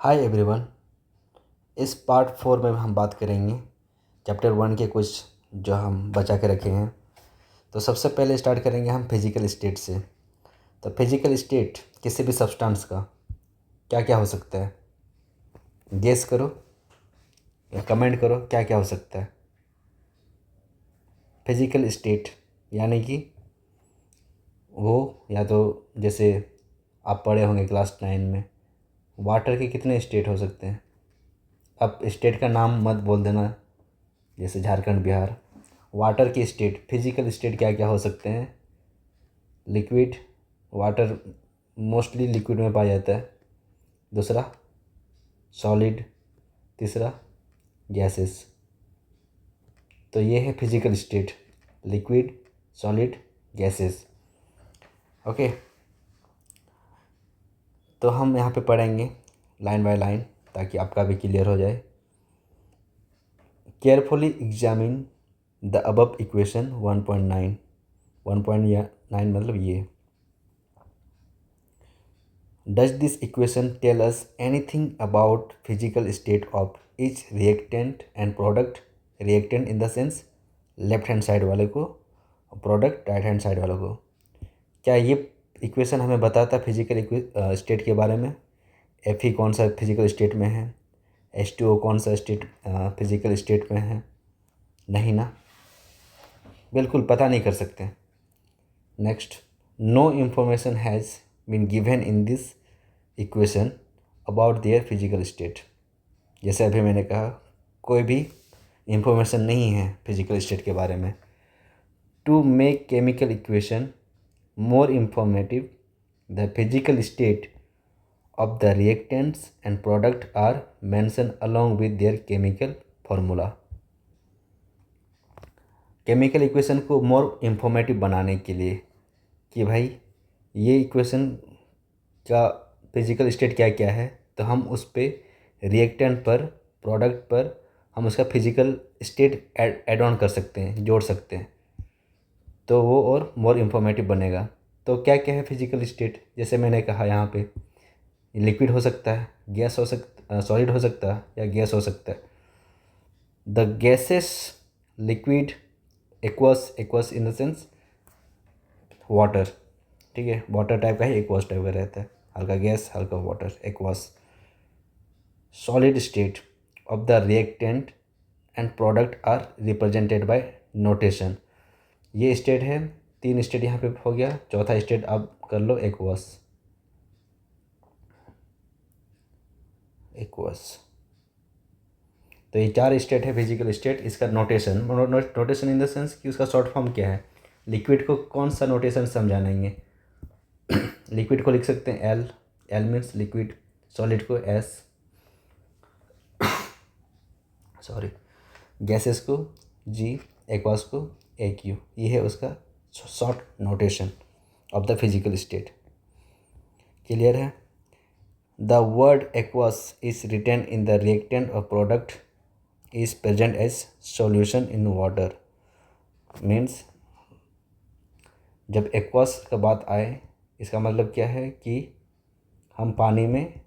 Hi everyone. इस part 4 में हम बात करेंगे चैप्टर 1 के कुछ जो हम बचा के रखे हैं। तो सबसे पहले स्टार्ट करेंगे हम फिजिकल स्टेट से। तो फिजिकल स्टेट किसी भी सब्सटेंस का क्या क्या हो सकता है, गेस करो या कमेंट करो क्या क्या हो सकता है। फिजिकल स्टेट यानी कि वो या तो जैसे आप पढ़े होंगे क्लास 9 में, वाटर के कितने स्टेट हो सकते हैं। अब स्टेट का नाम मत बोल देना जैसे झारखंड बिहार। वाटर की स्टेट, फिजिकल स्टेट क्या क्या हो सकते हैं। लिक्विड, वाटर मोस्टली लिक्विड में पाया जाता है। दूसरा सॉलिड, तीसरा गैसेस। तो ये है physical state, liquid, solid, gases. Okay, तो हम यहाँ पे पढ़ेंगे लाइन बाय लाइन ताकि आपका भी क्लियर हो जाए। Carefully examine the above equation 1.9 1.9 मतलब ये। Does this equation tell us anything about physical state of each reactant and product? Reactant in the sense left hand side वाले को, प्रोडक्ट राइट हैंड साइड वाले को। क्या ये इक्वेशन हमें बताता फिजिकल स्टेट के बारे में। एफ ई कौन सा फिजिकल स्टेट में है, एच टू ओ कौन सा स्टेट फिजिकल स्टेट में है। नहीं ना, बिल्कुल पता नहीं कर सकते। Next, no information has been given in this equation about their physical state. जैसे अभी मैंने कहा, कोई भी इंफॉर्मेशन नहीं है फिजिकल स्टेट के बारे में। To make chemical equation more informative, the physical state of the reactants and product are mention along with their chemical formula. Chemical equation को मोर इंफॉर्मेटिव बनाने के लिए कि भाई ये इक्वेशन का फिजिकल स्टेट क्या क्या है, तो हम उस पर रिएक्टेंट पर, प्रोडक्ट पर हम उसका फिजिकल स्टेट ऐड ऑन कर सकते हैं, जोड़ सकते हैं, तो वो और मोर इंफॉर्मेटिव बनेगा। तो क्या क्या है फिजिकल स्टेट, जैसे मैंने कहा यहाँ पे लिक्विड हो सकता है, गैस हो सकता, सॉलिड हो सकता है या गैस हो सकता है। The gases, liquid, aqueous, aqueous in the sense water, ठीक है, वाटर टाइप का ही एक्वस टाइप का रहता है, हल्का गैस हल्का water, aqueous. Solid state of the reactant and product are represented by notation. ये स्टेट है, 3 स्टेट यहाँ पे हो गया। चौथा स्टेट आप कर लो एक्वस, एक्वस। तो ये 4 स्टेट है फिजिकल स्टेट। इसका notation, notation in the sense कि उसका शॉर्ट फॉर्म क्या है। लिक्विड को कौन सा नोटेशन समझाएंगे। लिक्विड को लिख सकते हैं L, L means liquid. Solid को एस, सॉरी, गैसेस को जी, एक्वास को ए क्यू। ये है उसका short notation of the physical state. Clear है। The word aqueous is written in the reactant of product is present as solution in water. Means जब aqueous का बात आए, इसका मतलब क्या है कि हम पानी में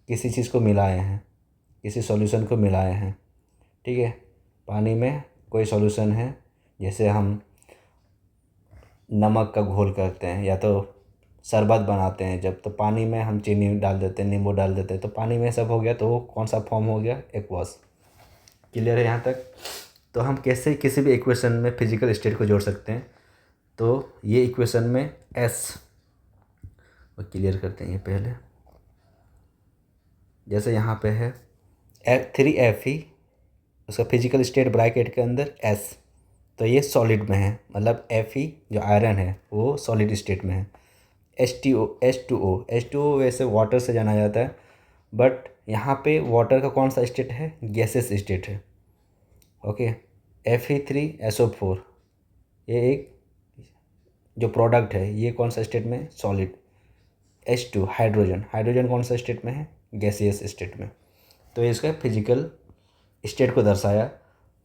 किसी चीज़ को मिलाए हैं, किसी सॉल्यूशन को मिलाए हैं, ठीक है। पानी में कोई सॉल्यूशन है, जैसे हम नमक का घोल करते हैं या तो शरबत बनाते हैं जब, तो पानी में हम चीनी डाल देते हैं, नींबू डाल देते हैं, तो पानी में सब हो गया, तो वो कौन सा फॉर्म हो गया, एक्वास। क्लियर है यहाँ तक। तो हम कैसे किसी भी इक्वेशन में फिजिकल स्टेट को जोड़ सकते हैं। तो ये इक्वेशन में एस, वो क्लियर करते हैं ये पहले। जैसे यहाँ पे है F3Fe, उसका फिजिकल स्टेट ब्रैकेट के अंदर एस, तो ये सॉलिड में है, मतलब Fe जो आयरन है वो सॉलिड स्टेट में है। H2O वैसे वाटर से जाना जाता है, बट यहाँ पे वाटर का कौन सा स्टेट है, गैसेस स्टेट है। ओके, Fe3SO4, ये एक जो प्रोडक्ट है, ये कौन सा स्टेट में, सॉलिड। H2 हाइड्रोजन, हाइड्रोजन कौन सा स्टेट में है, गैसियस स्टेट में। तो ये इसका फिजिकल स्टेट को दर्शाया,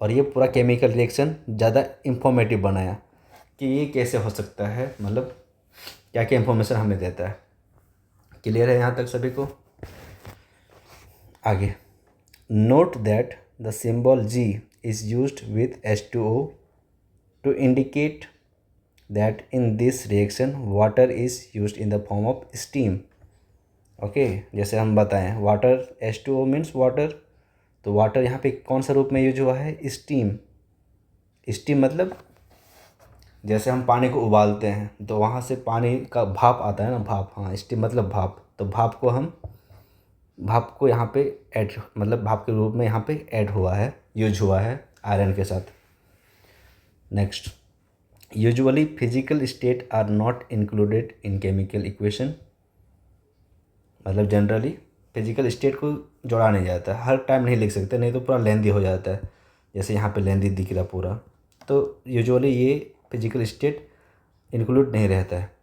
और ये पूरा केमिकल रिएक्शन ज़्यादा इंफॉर्मेटिव बनाया कि ये कैसे हो सकता है, मतलब क्या क्या इंफॉर्मेशन हमें देता है। क्लियर है यहाँ तक सभी को। आगे, note that the symbol G is used with H2O to indicate that in this reaction water is used in the form of steam. Okay, जैसे हम बताएं वाटर H2O मीन्स वाटर, तो वाटर यहाँ पे कौन सा रूप में यूज हुआ है? स्टीम। स्टीम मतलब जैसे हम पानी को उबालते हैं तो वहाँ से पानी का भाप आता है ना, भाप, हाँ स्टीम मतलब भाप, तो भाप को यहाँ पे ऐड, मतलब भाप के रूप में यहाँ पे ऐड हुआ है, यूज हुआ है आयरन के साथ। Next, usually physical state are not included in chemical equation, मतलब जनरली फिजिकल स्टेट को जोड़ा नहीं जाता है, हर टाइम नहीं लिख सकते, नहीं तो पूरा लेंदी हो जाता है, जैसे यहाँ पे लेंदी दिख रहा पूरा। तो यूजुअली ये फिजिकल स्टेट इंक्लूड नहीं रहता है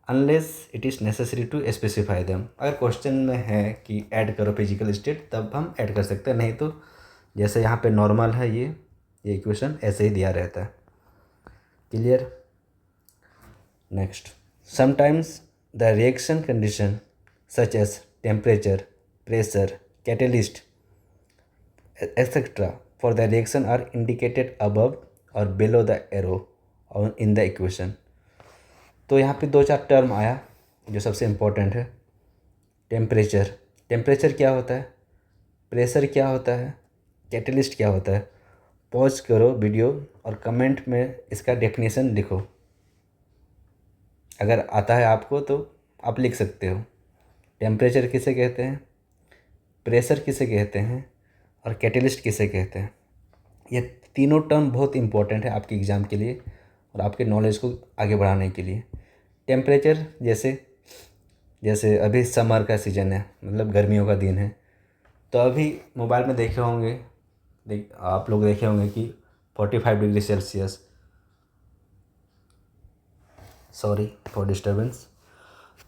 unless it is necessary to specify them. अगर क्वेश्चन में है कि ऐड करो फिजिकल स्टेट तब हम ऐड कर सकते हैं, नहीं तो जैसे यहाँ पे नॉर्मल है ये इक्वेशन ऐसे ही दिया रहता है। Clear? Next, sometimes the reaction condition such as temperature, pressure, catalyst, etc. for the reaction are indicated above or below the arrow in the equation. तो यहाँ पे दो चार टर्म आया जो सबसे इम्पोर्टेंट है। टेम्परेचर, टेम्परेचर क्या होता है? प्रेशर क्या होता है? कैटलिस्ट क्या होता है? पॉज करो वीडियो और कमेंट में इसका डेफिनेशन लिखो, अगर आता है आपको तो आप लिख सकते हो। टेम्परेचर किसे कहते हैं, प्रेशर किसे कहते हैं और कैटलिस्ट किसे कहते हैं? ये तीनों टर्म बहुत इंपॉर्टेंट है आपके एग्ज़ाम के लिए और आपके नॉलेज को आगे बढ़ाने के लिए। टेम्परेचर जैसे अभी समर का सीज़न है, मतलब गर्मियों का दिन है, तो अभी मोबाइल में देखे होंगे, आप लोग देखे होंगे कि 45 degree Celsius, sorry for disturbance.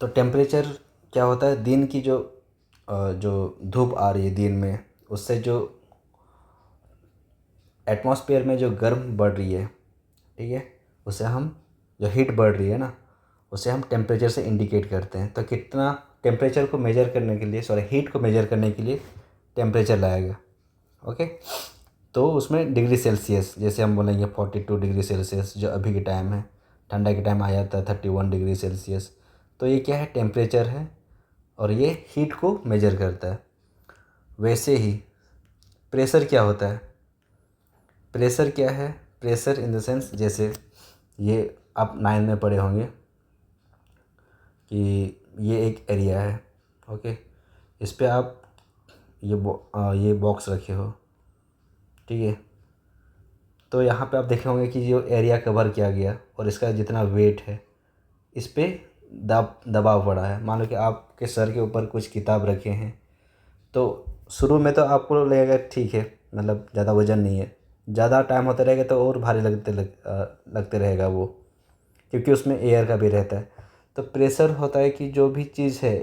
तो टेम्परेचर क्या होता है? दिन की जो धूप आ रही है दिन में, उससे जो एटमॉस्फेयर में जो गर्म बढ़ रही है, ठीक है, उसे हम, जो हीट बढ़ रही है ना, उसे हम टेम्परेचर से इंडिकेट करते हैं। तो कितना टेम्परेचर को मेजर करने के लिए, सॉरी हीट को मेजर करने के लिए टेम्परेचर लाएगा। ओके, तो उसमें डिग्री सेल्सियस, जैसे हम बोलेंगे 42 डिग्री सेल्सियस जो अभी के टाइम है, ठंडा के टाइम आ जाता है 31 डिग्री सेल्सियस। तो ये क्या है? टेम्परेचर है और ये हीट को मेजर करता है। वैसे ही प्रेशर क्या होता है? प्रेशर क्या है? प्रेशर इन द सेंस, जैसे ये आप 9 में पढ़े होंगे कि ये एक एरिया है, ओके, इस पे आप ये बॉक्स रखे हो, ठीक है, तो यहाँ पे आप देखे होंगे कि जो एरिया कवर किया गया और इसका जितना वेट है, इस पे दबाव पड़ा है। मान लो कि आपके सर के ऊपर कुछ किताब रखे हैं, तो शुरू में तो आपको लगेगा ठीक है, मतलब ज़्यादा वजन नहीं है, ज़्यादा टाइम होता रहेगा तो और भारी लगते रहेगा वो, क्योंकि उसमें एयर का भी रहता है। तो प्रेशर होता है कि जो भी चीज़ है,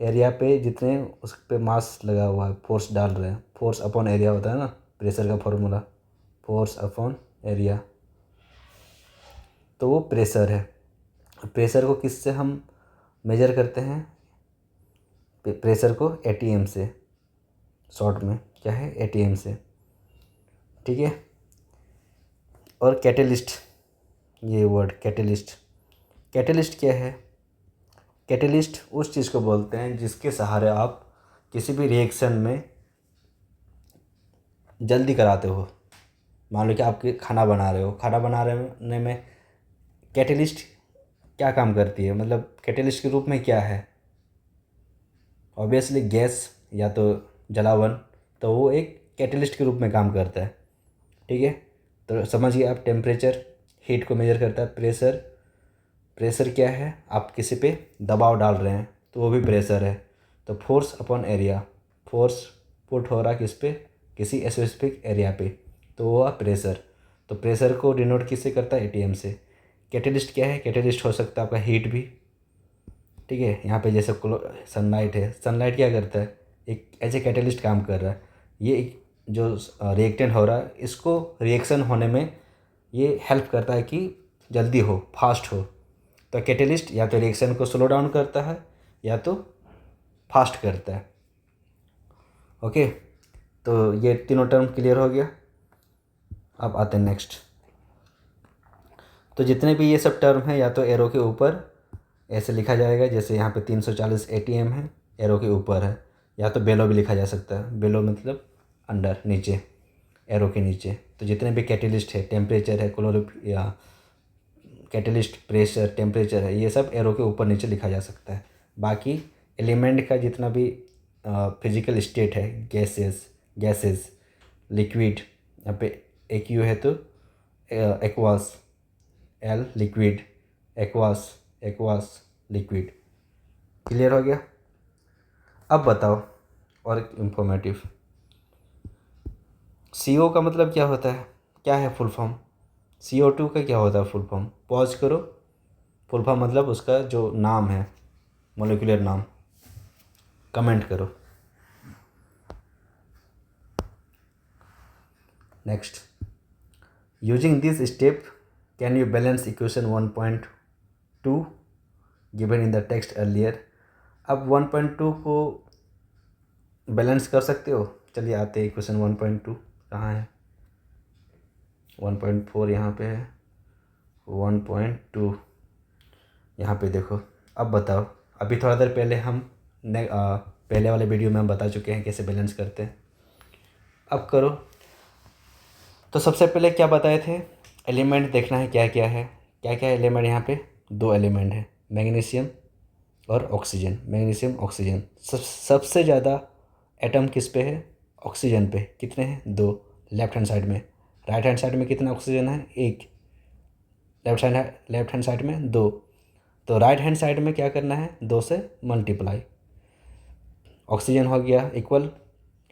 एरिया पे जितने उस पर मास लगा हुआ है, फोर्स डाल रहे हैं, फोर्स अपॉन एरिया होता है ना प्रेशर का फॉर्मूला, फोर्स अपॉन एरिया, तो वो प्रेशर है। प्रेशर को किससे हम मेजर करते हैं? प्रेशर को एटीएम से, शॉर्ट में क्या है? एटीएम से, ठीक है। और कैटलिस्ट, ये वर्ड कैटलिस्ट क्या है? कैटलिस्ट उस चीज़ को बोलते हैं जिसके सहारे आप किसी भी रिएक्शन में जल्दी कराते हो। मान लो कि आप खाना बना रहे हो, खाना बनाने में कैटलिस्ट क्या काम करती है, मतलब कैटलिस्ट के रूप में क्या है? ऑब्वियसली गैस या तो जलावन, तो वो एक कैटलिस्ट के रूप में काम करता है, ठीक है। तो समझिए आप, टेम्परेचर हीट को मेजर करता है, प्रेशर क्या है? आप किसी पे दबाव डाल रहे हैं तो वो भी प्रेशर है। तो force upon area, force put हो रहा किस पे? किसी स्पेसिफिक एरिया पे, तो वो है प्रेशर। तो प्रेशर को डिनोट किससे करता है? एटीएम से। कैटलिस्ट क्या है? कैटलिस्ट हो सकता है आपका हीट भी, ठीक है। यहाँ पे जैसे सनलाइट है, सनलाइट क्या करता है? एक एज ए कैटलिस्ट काम कर रहा है। ये एक जो रिएक्टेंट हो रहा है, इसको रिएक्शन होने में ये हेल्प करता है कि जल्दी हो, फास्ट हो। तो कैटलिस्ट या तो रिएक्शन को स्लो डाउन करता है या तो फास्ट करता है। ओके, तो ये तीनों टर्म क्लियर हो गया। अब आते हैं नेक्स्ट। तो जितने भी ये सब टर्म हैं या तो एरो के ऊपर ऐसे लिखा जाएगा, जैसे यहाँ पे 340 ATM है, एरो के ऊपर है, या तो बेलो भी लिखा जा सकता है। बेलो मतलब अंडर, नीचे, एरो के नीचे। तो जितने भी कैटेलिस्ट है, टेम्परेचर है, या कैटेलिस्ट प्रेशर, टेम्परेचर है, ये सब एरो के ऊपर नीचे लिखा जा सकता है। बाकी एलिमेंट का जितना भी फिजिकल स्टेट है, गैसेस, लिक्विड, यहाँ पे एक यू है तो aqueous, L liquid, aqueous liquid. Clear हो गया। अब बताओ और इंफॉर्मेटिव, CO का मतलब क्या होता है, क्या है फुल फॉर्म? CO2 का क्या होता है फुल फॉर्म? पॉज करो, फुल फॉर्म मतलब उसका जो नाम है, मोलिकुलर नाम, कमेंट करो। Next, using this step can you balance equation 1.2 given in the text earlier. अब 1.2 को बैलेंस कर सकते हो। चलिए आते हैं इक्वेशन 1.2 कहाँ है, 1.4 यहाँ पे है, 1.2 यहाँ पे देखो। अब बताओ, अभी थोड़ा देर पहले हम पहले वाले वीडियो में हम बता चुके हैं कैसे बैलेंस करते हैं। अब करो। तो सबसे पहले क्या बताए थे, एलिमेंट देखना है क्या क्या है, क्या क्या एलिमेंट यहाँ पे, 2 एलिमेंट है, मैग्नीशियम और ऑक्सीजन। मैग्नीशियम ऑक्सीजन, सबसे ज़्यादा एटम किस पे है, ऑक्सीजन पे। कितने हैं, 2, लेफ्ट हैंड साइड में। राइट हैंड साइड में कितना ऑक्सीजन है, 1। लेफ्ट हैंड साइड में 2। तो राइट हैंड साइड में क्या करना है, 2 से मल्टीप्लाई। ऑक्सीजन हो गया इक्वल,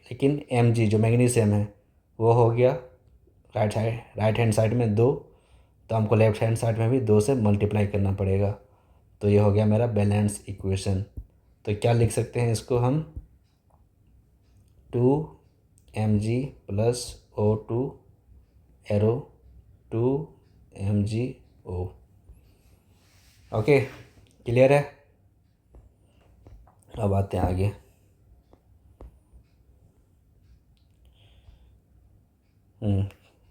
लेकिन Mg जो मैग्नीशियम है वो हो गया राइट हैंड साइड में 2, तो हमको लेफ्ट हैंड साइड में भी 2 से मल्टीप्लाई करना पड़ेगा। तो ये हो गया मेरा बैलेंस इक्वेशन। तो क्या लिख सकते हैं इसको हम, 2Mg + O2 arrow 2MgO। Okay, clear है। अब आते हैं आगे।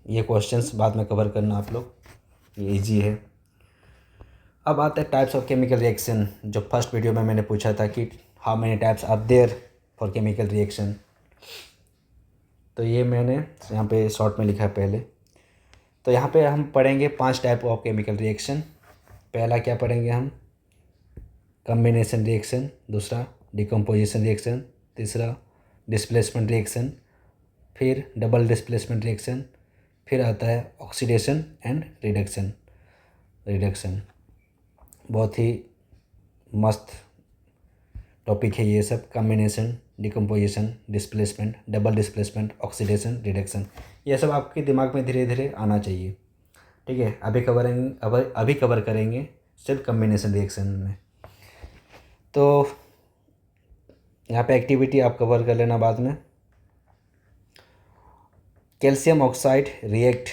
ये क्वेश्चंस बाद में कवर करना आप लोग, ये इजी है। अब आते हैं टाइप्स ऑफ केमिकल रिएक्शन। जो फर्स्ट वीडियो में मैंने पूछा था कि how many types are there for chemical reaction, तो ये मैंने यहाँ पे शॉर्ट में लिखा है पहले। तो यहाँ पे हम पढ़ेंगे 5 टाइप ऑफ केमिकल रिएक्शन। पहला क्या पढ़ेंगे हम, कम्बिनेशन रिएक्शन, दूसरा डिकम्पोजिशन रिएक्शन, तीसरा डिस्प्लेसमेंट रिएक्शन, फिर डबल डिस्प्लेसमेंट रिएक्शन, फिर आता है ऑक्सीडेशन एंड रिडक्शन। बहुत ही मस्त टॉपिक है ये सब, combination, decomposition, displacement, double displacement, oxidation, reduction, ये सब आपके दिमाग में धीरे धीरे आना चाहिए। ठीक है, अभी कवर करेंगे सिर्फ कम्बिनेशन रिएक्शन में। तो यहाँ पे एक्टिविटी आप कवर कर लेना बाद में। कैल्शियम ऑक्साइड रिएक्ट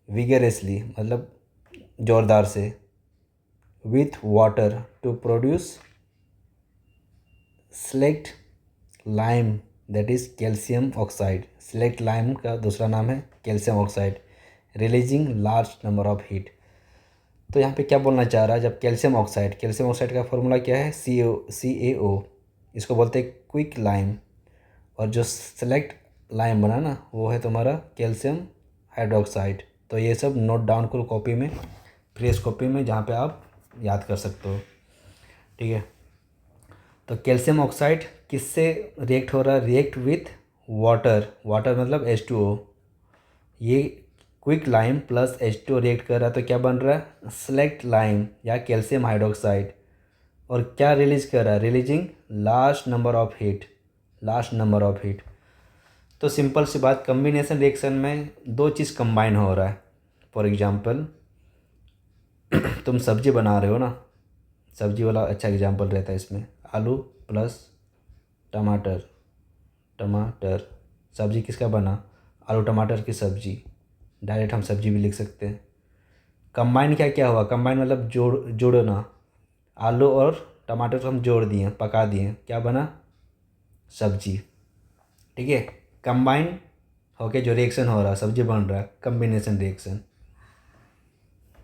विगरसली, मतलब ज़ोरदार से, with water to produce select lime, that is calcium oxide. Select lime का दूसरा नाम है calcium oxide, releasing large number of heat. तो यहाँ पे क्या बोलना चाह रहा है, जब कैल्शियम ऑक्साइड का फॉर्मूला क्या है, CaO, इसको बोलते हैं क्विक लाइम। और जो सेलेक्ट लाइम बना ना, वो है तुम्हारा कैल्शियम हाइड्रोक्साइड। तो ये सब नोट डाउन करो कॉपी में, फ्रेश कॉपी में, जहाँ पे आप याद कर सकते हो। ठीक है, तो कैल्शियम ऑक्साइड किससे रिएक्ट हो रहा है, रिएक्ट विथ वाटर मतलब H2O। ये quick lime plus H2O react कर रहा है, तो क्या बन रहा है, सेलेक्ट लाइम या कैल्शियम हाइड्रोक्साइड। और क्या रिलीज कर रहा है, releasing large number of heat. तो सिंपल सी बात, कम्बिनेशन रिएक्शन में 2 चीज़ कंबाइन हो रहा है। फॉर एग्जांपल तुम सब्जी बना रहे हो ना, सब्जी वाला अच्छा एग्जांपल रहता है इसमें, आलू प्लस टमाटर, सब्जी किसका बना, आलू टमाटर की सब्जी। डायरेक्ट हम सब्जी भी लिख सकते हैं। कंबाइन क्या क्या हुआ, कंबाइन मतलब जोड़ना, आलू और टमाटर को हम जोड़ दिए, पका दिए, क्या बना, सब्जी। ठीक है। कंबाइन होके जो रिएक्शन हो रहा है, सब्जी बन रहा है, कम्बिनेशन रिएक्शन।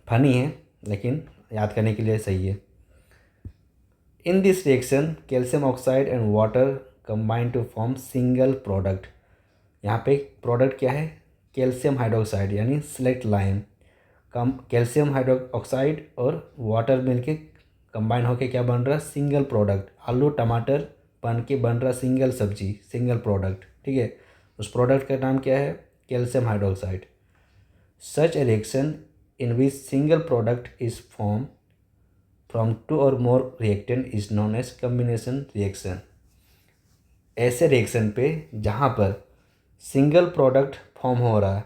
फनी है लेकिन याद करने के लिए सही है। In this reaction calcium oxide and water combine to form single product. यहाँ पे प्रोडक्ट क्या है, कैल्शियम हाइड्रोक्साइड यानी स्लेट लाइम। कम कैल्शियम हाइड्रोक्साइड और वाटर मिलके कंबाइन होके क्या बन रहा है, सिंगल प्रोडक्ट। आलू टमाटर बन के बन रहा सिंगल सब्जी, सिंगल प्रोडक्ट। ठीक है, उस प्रोडक्ट का नाम क्या है, calcium hydroxide. Such a reaction in which single product is form from two or more reactant is known as combination reaction. ऐसे रिएक्शन पे जहाँ पर सिंगल प्रोडक्ट फॉर्म हो रहा है,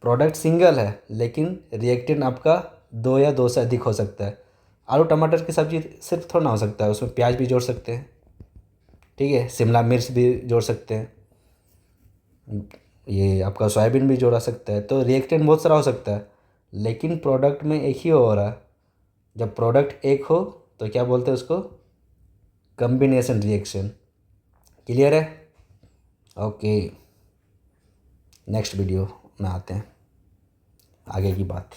प्रोडक्ट सिंगल है लेकिन रिएक्टेंट आपका दो या दो से अधिक हो सकता है। आलू टमाटर की सब्ज़ी सिर्फ थोड़ा ना हो सकता है, उसमें प्याज भी जोड़ सकते हैं। ठीक है, शिमला मिर्च भी जोड़ सकते हैं, ये आपका सोयाबीन भी जोड़ा सकता है। तो रिएक्टेंट बहुत सारा हो सकता है लेकिन प्रोडक्ट में एक ही हो रहा है। जब प्रोडक्ट एक हो तो क्या बोलते हैं उसको, कम्बिनेशन रिएक्शन। क्लियर है? ओके, नेक्स्ट वीडियो में आते हैं आगे की बात।